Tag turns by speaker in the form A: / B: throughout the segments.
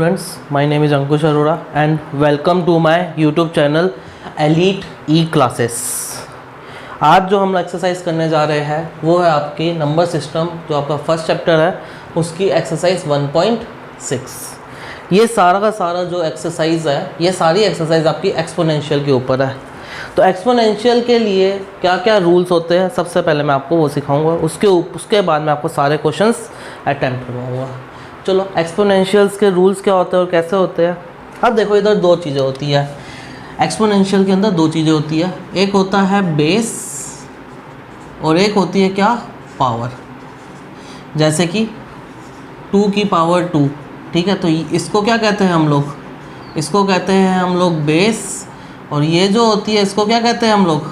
A: students, my name is Ankush Arora and welcome to my YouTube channel Elite E-Classes। आज जो हम exercise करने जा रहे हैं वो है आपकी नंबर सिस्टम, जो आपका फर्स्ट चैप्टर है उसकी एक्सरसाइज 1.6। ये सारा का सारा जो एक्सरसाइज है, ये सारी एक्सरसाइज आपकी एक्सपोनेंशियल के ऊपर है। तो एक्सपोनेंशियल के लिए क्या क्या रूल्स होते हैं सबसे पहले मैं आपको वो सिखाऊंगा, उसके बाद मैं आपको सारे क्वेश्चंस अटेम्प्ट करवाऊँगा। चलो, एक्सपोनेंशियल्स के रूल्स क्या होते हैं और कैसे होते हैं। अब देखो, इधर दो चीज़ें होती है एक्सपोनेंशियल के अंदर, दो चीज़ें होती है। एक होता है बेस और एक होती है क्या, पावर। जैसे कि 2 की पावर 2, ठीक है। तो इसको क्या कहते हैं हम लोग, इसको कहते हैं हम लोग बेस, और ये जो होती है इसको क्या कहते हैं हम लोग,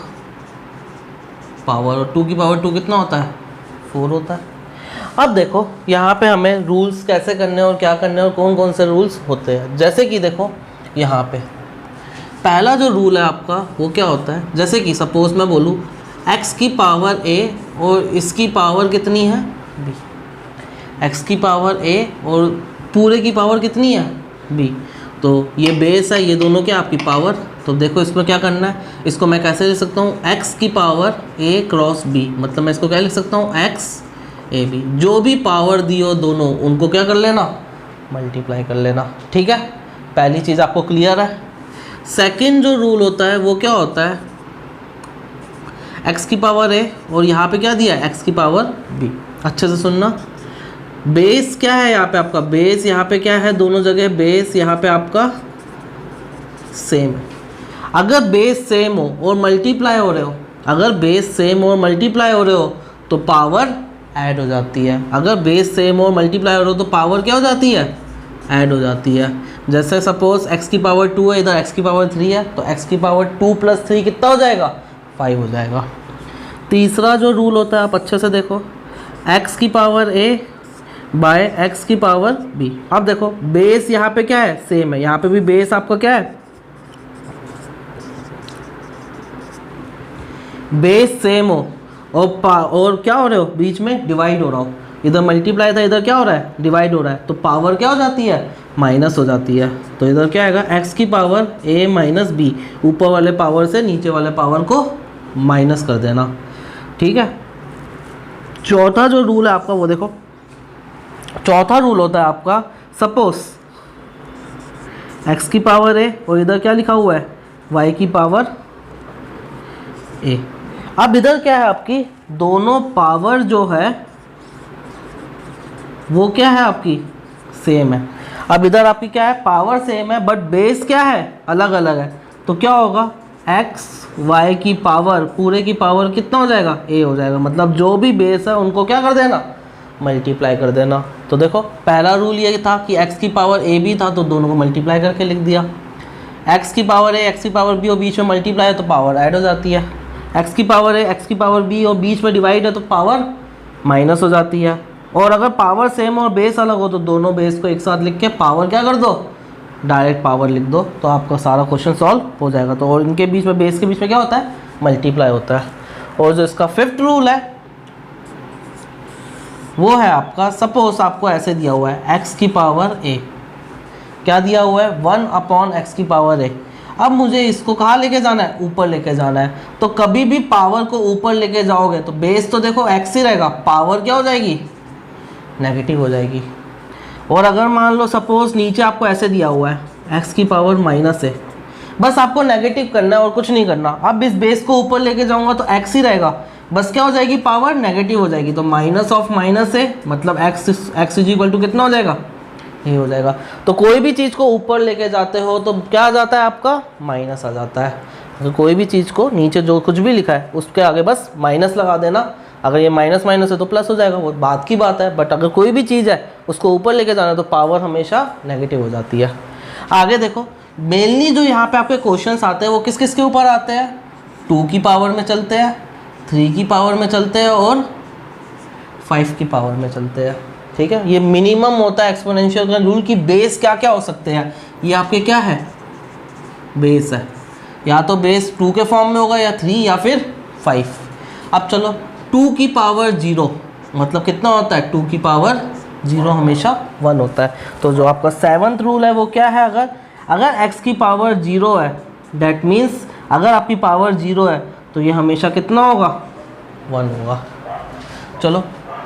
A: पावर। और 2 की पावर 2 कितना होता है, 4 होता है। अब देखो यहाँ पे हमें रूल्स कैसे करने और क्या करने और कौन कौन से रूल्स होते हैं। जैसे कि देखो यहाँ पे पहला जो रूल है आपका वो क्या होता है, जैसे कि सपोज मैं बोलूँ x की पावर a और इसकी पावर कितनी है b। x की पावर a और पूरे की पावर कितनी है b। तो ये बेस है, ये दोनों क्या आपकी पावर। तो देखो इसमें क्या करना है, इसको मैं कैसे लिख सकता हूँ, x की पावर a क्रॉस b, मतलब मैं इसको क्या लिख सकता हूँ, x ए बी। जो भी पावर दी हो दोनों, उनको क्या कर लेना, मल्टीप्लाई कर लेना, ठीक है। पहली चीज़ आपको क्लियर है। सेकंड जो रूल होता है वो क्या होता है, x की पावर a और यहाँ पे क्या दिया है, x की पावर b। अच्छे से सुनना, बेस क्या है यहाँ पे आपका, बेस यहाँ पे क्या है, दोनों जगह बेस यहाँ पे आपका सेम है। अगर बेस सेम हो और मल्टीप्लाई हो रहे हो, अगर बेस सेम और मल्टीप्लाई हो रहे हो तो पावर ऐड हो जाती है। अगर बेस सेम और मल्टीप्लाई हो रहा हो तो पावर क्या हो जाती है, ऐड हो जाती है। जैसे सपोज x की पावर 2 है, इधर x की पावर 3 है, तो x की पावर 2 + 3 कितना हो जाएगा, 5 हो जाएगा। तीसरा जो रूल होता है आप अच्छे से देखो, x की पावर a बाय x की पावर b। अब देखो बेस यहाँ पे क्या है, सेम है, यहाँ पे भी बेस आपका क्या है, बेस सेम हो और क्या हो रहे हो, बीच में डिवाइड हो रहा हो। इधर मल्टीप्लाई था, इधर क्या हो रहा है, डिवाइड हो रहा है, तो पावर क्या हो जाती है, माइनस हो जाती है। तो इधर क्या आएगा, x की पावर a माइनस b, ऊपर वाले पावर से नीचे वाले पावर को माइनस कर देना, ठीक है। चौथा जो रूल है आपका वो देखो, चौथा रूल होता है आपका, सपोज x की पावर a और इधर क्या लिखा हुआ है, y की पावर a। अब इधर क्या है आपकी, दोनों पावर जो है वो क्या है आपकी, सेम है। अब इधर आपकी क्या है, पावर सेम है बट बेस क्या है, अलग अलग है। तो क्या होगा, x y की पावर पूरे की पावर कितना हो जाएगा, a हो जाएगा। मतलब जो भी बेस है उनको क्या कर देना, मल्टीप्लाई कर देना। तो देखो पहला रूल ये था कि x की पावर a भी था तो दोनों को मल्टीप्लाई करके लिख दिया। x की पावर a x की पावर b और बीच में मल्टीप्लाई है तो पावर ऐड हो जाती है। x की पावर a x की पावर b और बीच में डिवाइड है तो पावर माइनस हो जाती है। और अगर पावर सेम और बेस अलग हो तो दोनों बेस को एक साथ लिख के पावर क्या कर दो, डायरेक्ट पावर लिख दो, तो आपका सारा क्वेश्चन सॉल्व हो जाएगा। तो और इनके बीच में, बेस के बीच में क्या होता है, मल्टीप्लाई होता है। और जो इसका फिफ्थ रूल है वो है आपका, सपोज आपको ऐसे दिया हुआ है x की पावर a, क्या दिया हुआ है, 1/x की पावर a। अब मुझे इसको कहाँ लेके जाना है, ऊपर लेके जाना है। तो कभी भी पावर को ऊपर लेके जाओगे तो बेस तो देखो x ही रहेगा, पावर क्या हो जाएगी, नेगेटिव हो जाएगी। और अगर मान लो सपोज नीचे आपको ऐसे दिया हुआ है x की पावर माइनस है, बस आपको नेगेटिव करना है और कुछ नहीं करना। अब इस बेस को ऊपर लेके जाऊंगा तो x ही रहेगा, बस क्या हो जाएगी, पावर नेगेटिव हो जाएगी। तो माइनस ऑफ माइनस है, मतलब x इक्वल टू कितना हो जाएगा, ये हो जाएगा। तो कोई भी चीज़ को ऊपर लेके जाते हो तो क्या आ जाता है आपका, माइनस आ जाता है। अगर कोई भी चीज़ को नीचे जो कुछ भी लिखा है उसके आगे बस माइनस लगा देना। अगर ये माइनस माइनस है तो प्लस हो जाएगा, वो बात की बात है। बट अगर कोई भी चीज़ है उसको ऊपर लेके जाना है तो पावर हमेशा नेगेटिव हो जाती है। आगे देखो, मेनली जो यहाँ पे आपके क्वेश्चंस आते हैं वो किस किस के ऊपर आते हैं, 2 की पावर में चलते हैं, 3 की पावर में चलते हैं और 5 की पावर में चलते हैं, ठीक है। ये मिनिमम होता है एक्सपोनेंशियल का रूल की बेस क्या क्या हो सकते हैं। ये आपके क्या है, बेस है, या तो बेस 2 के फॉर्म में होगा या 3 या फिर 5। अब चलो 2 की पावर 0 मतलब कितना होता है, 2 की पावर जीरो हमेशा 1 होता है। तो जो आपका 7th रूल है वो क्या है, अगर x की पावर 0 है, डैट मीन्स अगर आपकी पावर 0 है तो ये हमेशा कितना होगा, 1 होगा। चलो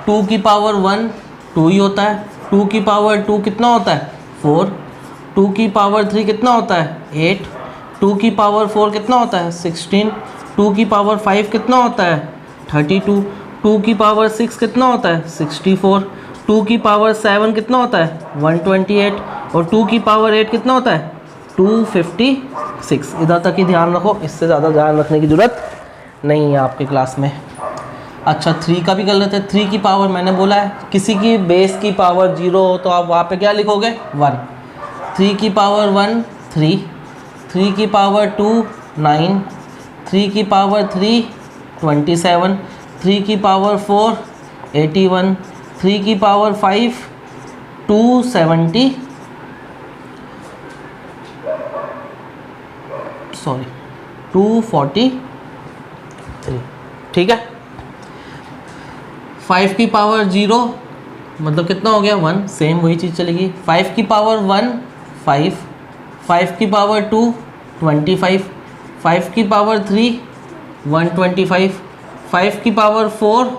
A: 2 की पावर 1 2 ही होता है, 2 की पावर 2 कितना होता है 4, 2 की पावर 3 कितना होता है 8, 2 की पावर 4 कितना होता है 16, 2 की पावर 5 कितना होता है 32, 2 की पावर 6 कितना होता है 64, 2 की पावर 7 कितना होता है 128 और 2 की पावर 8 कितना होता है 256। इधर तक ही ध्यान रखो, इससे ज़्यादा ध्यान रखने की ज़रूरत नहीं है आपकी क्लास में। अच्छा 3 का भी कर लेते हैं। 3 की पावर मैंने बोला है किसी की बेस की पावर 0 हो तो आप वहाँ पे क्या लिखोगे 1, 3 की पावर 1 3, 3 की पावर 2 9, 3 की पावर 3 27, 3 की पावर 4 81, 3 की पावर 5 270 243। ठीक है। 5 की पावर 0 मतलब कितना हो गया 1, सेम वही चीज़ चलेगी। 5 की पावर 1 5, 5 की पावर 2 25, 5 की पावर 3 125, 5 की पावर 4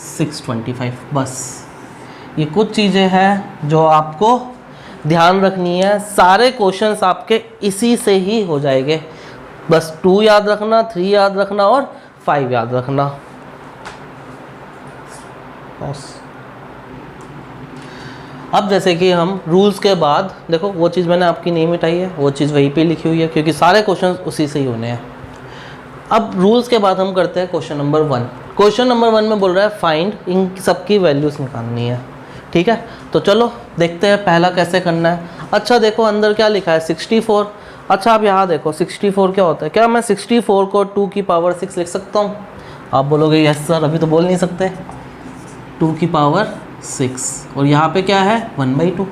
A: 625। बस ये कुछ चीज़ें हैं जो आपको ध्यान रखनी है। सारे क्वेश्चंस आपके इसी से ही हो जाएंगे। बस 2 याद रखना, 3 याद रखना और 5 याद रखना। अब जैसे कि हम रूल्स के बाद देखो, वो चीज़ मैंने आपकी नहीं मिटाई है, वो चीज़ वहीं पे लिखी हुई है क्योंकि सारे क्वेश्चंस उसी से ही होने हैं। अब रूल्स के बाद हम करते हैं क्वेश्चन नंबर 1। क्वेश्चन नंबर 1 में बोल रहा है फाइंड, इन सबकी वैल्यूज निकालनी है। ठीक है, तो चलो देखते हैं पहला कैसे करना है। अच्छा देखो अंदर क्या लिखा है 64। अच्छा आप यहाँ देखो 64 क्या होता है। क्या मैं 64 को 2 की पावर 6 लिख सकता हूँ? आप बोलोगे यस सर, अभी तो बोल नहीं सकते। 2 की पावर 6 और यहाँ पे क्या है 1/2।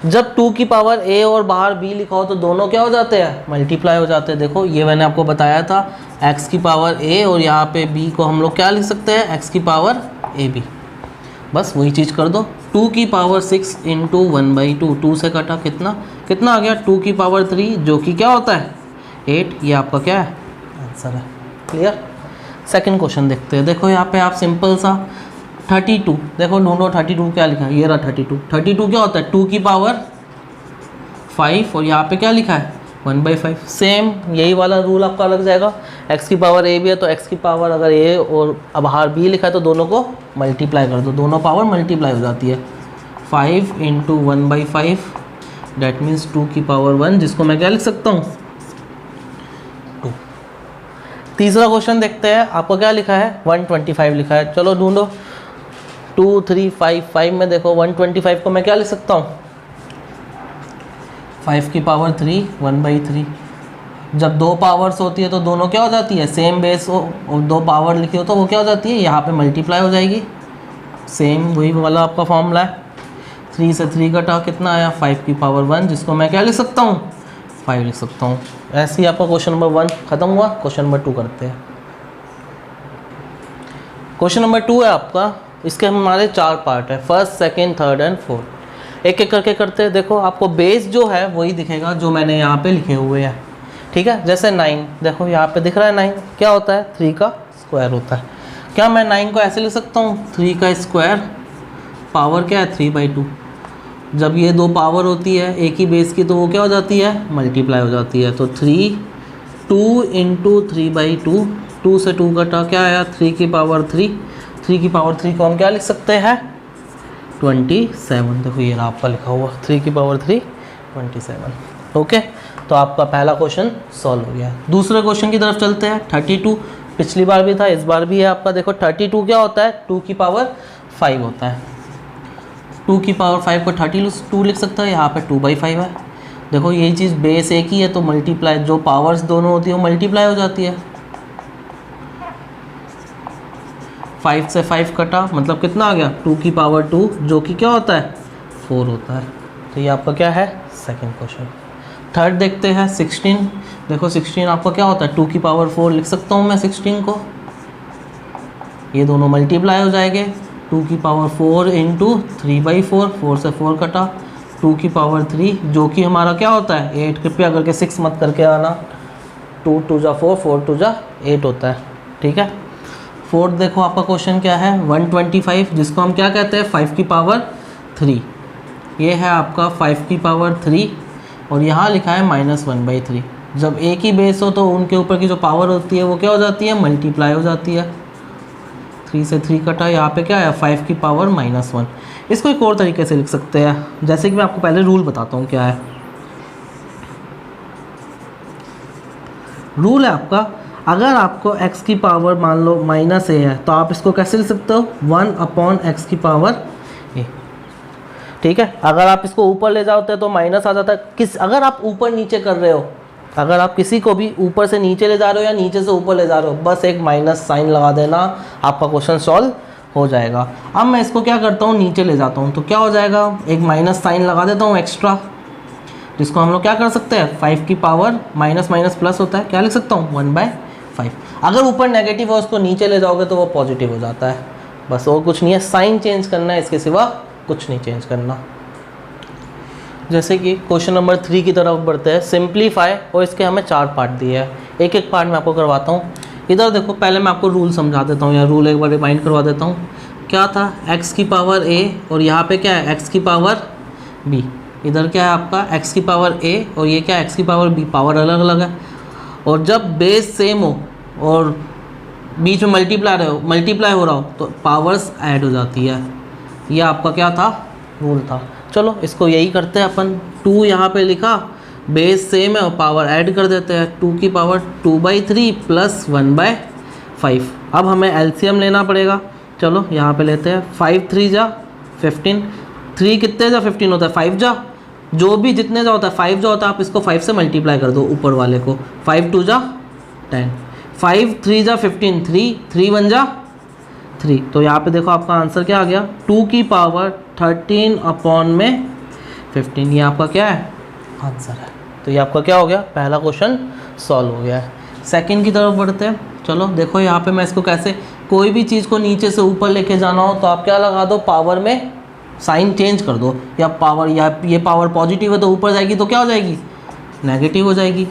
A: जब 2 की पावर a और बाहर b लिखा हो तो दोनों क्या हो जाते हैं, मल्टीप्लाई हो जाते हैं। देखो ये मैंने आपको बताया था, x की पावर a और यहाँ पे b को हम लोग क्या लिख सकते हैं, x की पावर ab। बस वही चीज़ कर दो। 2 की पावर 6 इंटू 1/2, 2 से कटा कितना आ गया 2 की पावर 3 जो कि क्या होता है 8। ये आपका क्या है आंसर है। क्लियर। सेकंड क्वेश्चन देखते हैं। देखो यहाँ पे आप सिंपल सा 32, देखो ढूंढो 32 क्या लिखा है, ये रहा 32 क्या होता है 2 की पावर 5 और यहाँ पे क्या लिखा है 1/5। सेम यही वाला रूल आपका लग जाएगा। x की पावर a भी है तो x की पावर अगर a और बाहर b लिखा है तो दोनों को मल्टीप्लाई कर दो, दोनों पावर मल्टीप्लाई हो जाती है। 5 इंटू 1/5 डैट मीन्स 2 की पावर 1, जिसको मैं क्या लिख सकता हूँ 2। तीसरा क्वेश्चन देखते हैं। आपको क्या लिखा है 125 लिखा है। चलो ढूंढो 2 3 5 5 में देखो 125 को मैं क्या लिख सकता हूँ 5 की पावर 3 1/3। जब 2 पावर्स होती है तो दोनों क्या हो जाती है, सेम बेस हो और 2 पावर लिखी हो तो वो क्या हो जाती है यहाँ पे मल्टीप्लाई हो जाएगी। सेम वही वाला आपका फॉर्मूला है। 3 से 3 कटा कितना आया 5 की पावर 1, जिसको मैं क्या लिख सकता हूँ 5 लिख सकता हूँ। ऐसे ही आपका क्वेश्चन नंबर 1 खत्म हुआ। क्वेश्चन नंबर 2 करते हैं। क्वेश्चन नंबर 2 है आपका, इसके हमारे 4 पार्ट है, first second third and fourth. एक एक करके करते हैं। देखो आपको बेस जो है वही दिखेगा जो मैंने यहाँ पे लिखे हुए हैं। ठीक है, जैसे 9 देखो यहाँ पे दिख रहा है 9 क्या होता है 3 का स्क्वायर होता है। क्या मैं 9 को ऐसे लिख सकता हूँ 3 का स्क्वायर पावर क्या है 3/2। जब ये 2 पावर होती है एक ही बेस की तो वो क्या हो जाती है मल्टीप्लाई हो जाती है। तो 2 इंटू 3/2, 2 से 2 कटा क्या आया 3 की पावर 3, 3 की पावर 3 को हम क्या लिख सकते हैं 27। देखो ये रहा आपका लिखा हुआ 3 की पावर 3 27। ओके, तो आपका पहला क्वेश्चन सॉल्व हो गया। दूसरे क्वेश्चन की तरफ चलते हैं। 32 पिछली बार भी था, इस बार भी है आपका। देखो 32 क्या होता है 2 की पावर 5 होता है। 2 की पावर 5 को 32 लिख सकता है, यहाँ पे 2/5 है। देखो यही चीज़ बेस एक ही है तो मल्टीप्लाई, जो पावर्स दोनों होती है वो मल्टीप्लाई हो जाती है। 5 से 5 कटा मतलब कितना आ गया 2 की पावर 2 जो कि क्या होता है 4 होता है। तो ये आपका क्या है सेकंड क्वेश्चन। थर्ड देखते हैं 16। देखो 16 आपका क्या होता है 2 की पावर 4 लिख सकता हूँ मैं 16 को, ये दोनों मल्टीप्लाई हो जाएंगे। 2 की पावर 4 इंटू 3/4, 4 से 4 कटा, 2 की पावर 3 जो कि हमारा क्या होता है 8। कृपया करके 6 मत करके आना, 2 2 जा 4, 4 2 जा 8 होता है। ठीक है, फोर्थ देखो आपका क्वेश्चन क्या है 125, जिसको हम क्या कहते हैं 5 की पावर 3। ये है आपका 5 की पावर 3 और यहाँ लिखा है -1/3। जब एक ही बेस हो तो उनके ऊपर की जो पावर होती है वो क्या हो जाती है, मल्टीप्लाई हो जाती है। 3 से 3 कटा, यहाँ पे क्या है 5 की पावर -1। इसको एक और तरीके से लिख सकते हैं, जैसे कि मैं आपको पहले रूल बताता हूँ क्या है। रूल है आपका, अगर आपको x की पावर मान लो -a है तो आप इसको कैसे लिख सकते हो 1/x की पावर a। ठीक है, अगर आप इसको ऊपर ले जाते तो माइनस आ जाता है। अगर आप ऊपर नीचे कर रहे हो, अगर आप किसी को भी ऊपर से नीचे ले जा रहे हो या नीचे से ऊपर ले जा रहे हो, बस एक माइनस साइन लगा देना, आपका क्वेश्चन सॉल्व हो जाएगा। अब मैं इसको क्या करता हूँ नीचे ले जाता हूँ तो क्या हो जाएगा, एक माइनस साइन लगा देता हूँ एक्स्ट्रा, जिसको हम लोग क्या कर सकते हैं 5 की पावर माइनस माइनस प्लस होता है, क्या लिख सकता हूँ 1/5। अगर ऊपर नेगेटिव है उसको नीचे ले जाओगे तो वो पॉजिटिव हो जाता है। बस और कुछ नहीं है, साइन चेंज करना है, इसके सिवा कुछ नहीं चेंज करना। जैसे कि क्वेश्चन नंबर 3 की तरफ बढ़ते हैं, सिंप्लीफाई, और इसके हमें 4 पार्ट दिए हैं। एक एक पार्ट मैं आपको करवाता हूँ। इधर देखो, पहले मैं आपको रूल समझा देता हूँ या रूल एक बार रिमाइंड करवा देता हूँ। क्या था x की पावर a और यहाँ पे क्या है x की पावर b। इधर क्या है आपका x की पावर a और ये क्या है x की पावर b, पावर अलग अलग है। और जब बेस सेम हो और बीच में मल्टीप्लाई हो रहा हो तो पावर्स ऐड हो जाती है। ये आपका क्या था, रूल था। चलो इसको यही करते हैं अपन। 2 यहाँ पे लिखा, बेस सेम है और पावर ऐड कर देते हैं। 2 की पावर 2/3 प्लस 1/5। अब हमें एलसीएम लेना पड़ेगा। चलो यहाँ पे लेते हैं, 5 3 जा 15, 3 कितने जा 15 होता है 5 जा, जो भी जितने जा होता है 5 जा होता है, आप इसको 5 से मल्टीप्लाई कर दो ऊपर वाले को। 5 2 जा 10, 5 3 जा 15, 3 1 जा 3। तो यहाँ पे देखो आपका आंसर क्या आ गया, 2 की पावर 13/15। ये आपका क्या है आंसर है। तो ये आपका क्या हो गया, पहला क्वेश्चन सॉल्व हो गया है। सेकंड की तरफ बढ़ते हैं। चलो देखो यहाँ पे मैं इसको कैसे, कोई भी चीज़ को नीचे से ऊपर लेके जाना हो तो आप क्या लगा दो, पावर में साइन चेंज कर दो, या पावर, या ये पावर पॉजिटिव है तो ऊपर जाएगी तो क्या हो जाएगी, नेगेटिव हो जाएगी।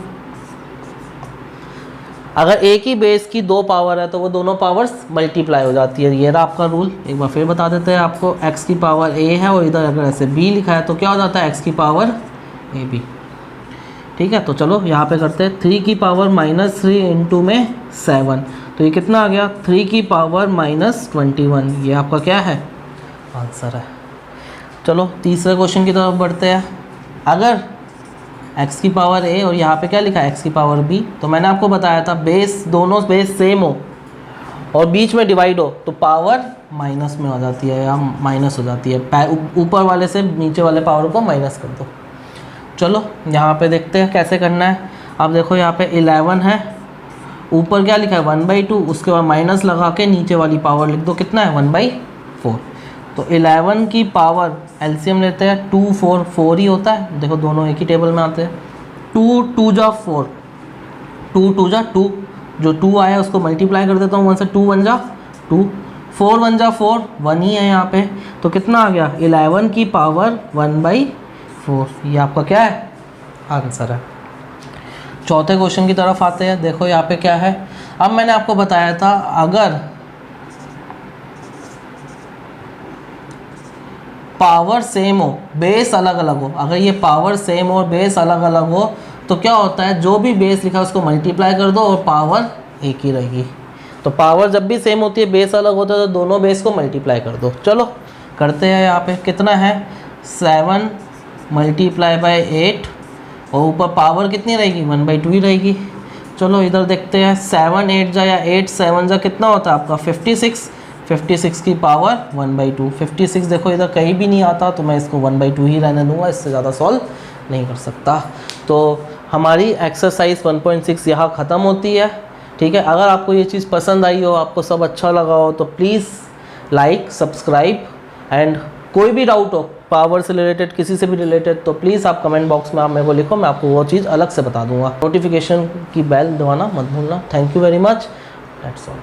A: अगर एक ही बेस की 2 पावर है तो वो दोनों पावर्स मल्टीप्लाई हो जाती है। ये रहा आपका रूल, एक बार फिर बता देते हैं आपको। x की पावर a है और इधर अगर ऐसे b लिखा है तो क्या हो जाता है x की पावर ab। ठीक है, तो चलो यहाँ पे करते हैं। 3 की पावर -3 इंटू में 7, तो ये कितना आ गया 3 की पावर -21। ये आपका क्या है आंसर है। चलो तीसरे क्वेश्चन की तरफ बढ़ते हैं। अगर x की पावर a और यहाँ पे क्या लिखा है x की पावर b, तो मैंने आपको बताया था बेस, दोनों बेस सेम हो और बीच में डिवाइड हो तो पावर माइनस में हो जाती है या माइनस हो जाती है। ऊपर वाले से नीचे वाले पावर को माइनस कर दो। चलो यहाँ पे देखते हैं कैसे करना है। अब देखो यहाँ पे 11 है, ऊपर क्या लिखा है 1/2, उसके बाद माइनस लगा के नीचे वाली पावर लिख दो, कितना है 1/4। तो 11 की पावर एलसीएम लेते हैं, 2 4 4 ही होता है। देखो दोनों एक ही टेबल में आते हैं। 2 2 जा 4, 2 2 जा 2, जो 2 आया उसको मल्टीप्लाई कर देता हूँ 1 से। 2 1 जा 2, 4 1 जा 4, 1 ही है यहाँ पे। तो कितना आ गया 11 की पावर 1/4। ये आपका क्या है आंसर है। चौथे क्वेश्चन की तरफ आते हैं। देखो यहाँ पे क्या है, अब मैंने आपको बताया था अगर पावर सेम हो बेस अलग अलग हो, अगर ये पावर सेम हो और बेस अलग अलग हो तो क्या होता है, जो भी बेस लिखा है उसको मल्टीप्लाई कर दो और पावर एक ही रहेगी। तो पावर जब भी सेम होती है, बेस अलग होता है, तो दोनों बेस को मल्टीप्लाई कर दो। चलो करते हैं। यहाँ पे कितना है 7 मल्टीप्लाई बाय 8 और ऊपर पावर कितनी रहेगी 1/2 ही रहेगी। चलो इधर देखते हैं, 7 8 जा या 8 7 जा कितना होता है आपका 56। 56 की पावर 1/2। 56 देखो इधर कहीं भी नहीं आता तो मैं इसको 1/2 ही रहने दूंगा, इससे ज़्यादा सॉल्व नहीं कर सकता। तो हमारी एक्सरसाइज 1.6 यहाँ ख़त्म होती है। ठीक है, अगर आपको ये चीज़ पसंद आई हो, आपको सब अच्छा लगा हो तो प्लीज़ लाइक सब्सक्राइब, एंड कोई भी डाउट हो पावर से रिलेटेड, किसी से भी रिलेटेड, तो प्लीज़ आप कमेंट बॉक्स में आप मेरे को लिखो, मैं आपको वो चीज़ अलग से बता दूंगा। नोटिफिकेशन की बेल दबाना मत भूलना। Thank you very much, that's all.